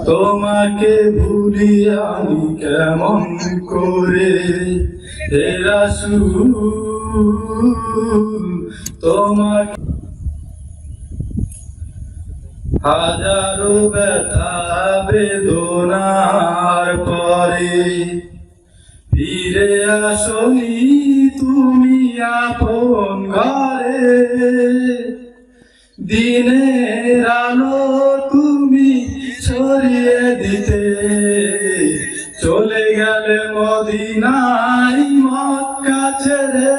তোমাকে ভুলি আমি কেমন করে হে রাসূল তোমাকে হাজারো ব্যথা বেদনার পরে ফিরে আসনি তুমি আপন ঘরে দিনের আলো তুমি ছড়িয়ে দিতে চলে গেলে মদিনায় মক্কা ছেড়ে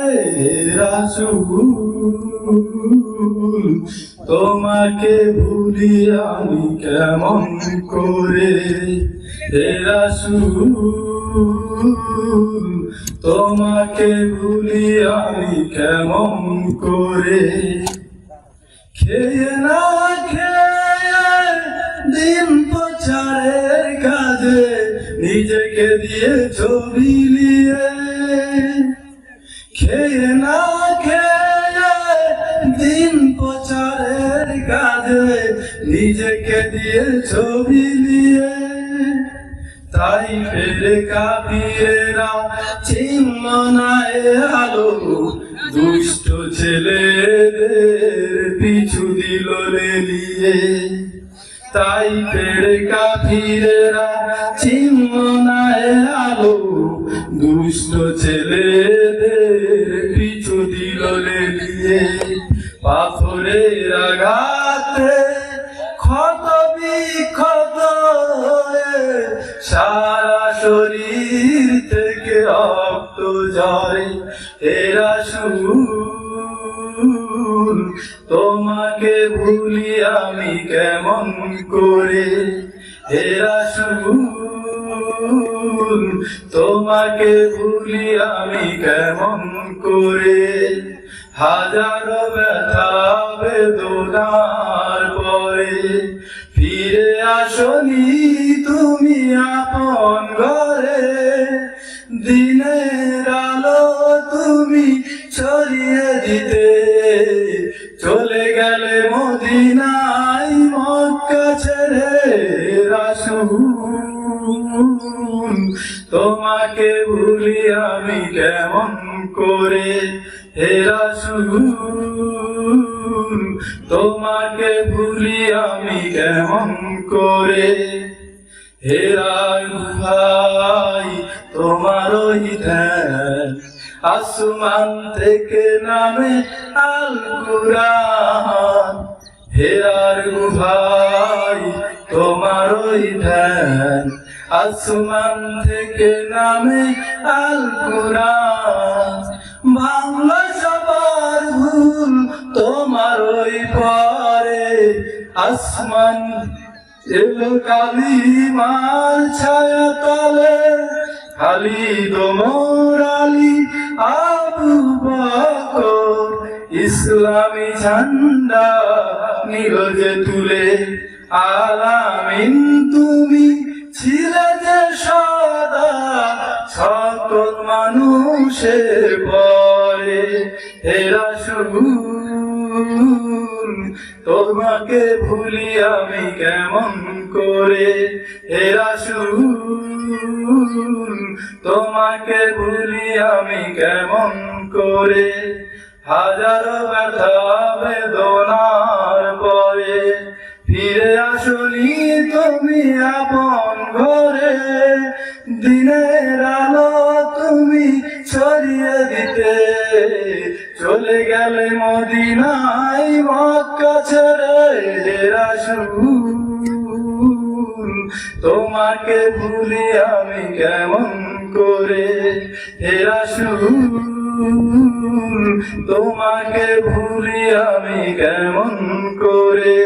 রাসূল তোমাকে ভুলি আমি কেমন করে হে রাসূল তোমাকে ভুলি আমি কেমন করে খেয়ে না খেয়ে দিন প্রচারের কাজে নিজেকে দিয়ে ছবি নিয়ে খেয়ে না খেয়ে দিন প্রচারের কাজে নিজেকে দিয়ে ছবি নিয়ে তাই ফেরে কাফিরেরা চিহ্ন না আলো দুষ্ট ছেলেদের পিছু দিল লেলিয়ে তাই ফেরে কাফিরেরা চিহ্ন না আলো দুষ্ট ছেলেদের পিছু দিল লেলিয়ে পাথরের আঘাতে ক্ষত বিক্ষত সারা শরীর থেকে রক্ত ঝরে হে রাসূল তোমাকে ভুলি আমি কেমন করে হে রাসূল তোমাকে ভুলি আমি কেমন করে হাজারো ব্যথা বেদনার পরে ফিরে আসনি তুমি আপন ঘরে দিনের আলো তুমি ছড়িয়ে দিতে চলে গেলে মদিনায় মক্কা ছেড়ে রাসূল তোমাকে ভুলি আমি কেমন করে হে রাসূল তোমাকে ভুলি আমি কেমন করে হে ভাই তোমারই ধ্যান আসমান থেকে নামে আল কুরআন হে ভাই তোমারই ধ্যান আসমান থেকে নামে আল কুরআন বাংলা সবার ভুল তোমারই পরে আসমান এলো কালিমার ছায়া তলে খালিদ ওমর আলী আবু বকর ইসলামী ঝান্ডা নিল যে তুলে আলামিন তুমি ছিলে যে সদা সকল মানুষের পরে হে রাসূল তোমাকে ভুলি আমি কেমন করে হে রাসূল তোমাকে ভুলি আমি কেমন করে হাজারো ব্যথা বেদনার পরে ফিরে আসনি তুমি আপন ঘরে দিনের আলো তুমি ছড়িয়ে দিতে চলে গেলে মদিনায় মক্কা ছেড়ে রাসূল তোমাকে ভুলি আমি কেমন করে হে রাসূল তোমাকে ভুলি আমি কেমন করে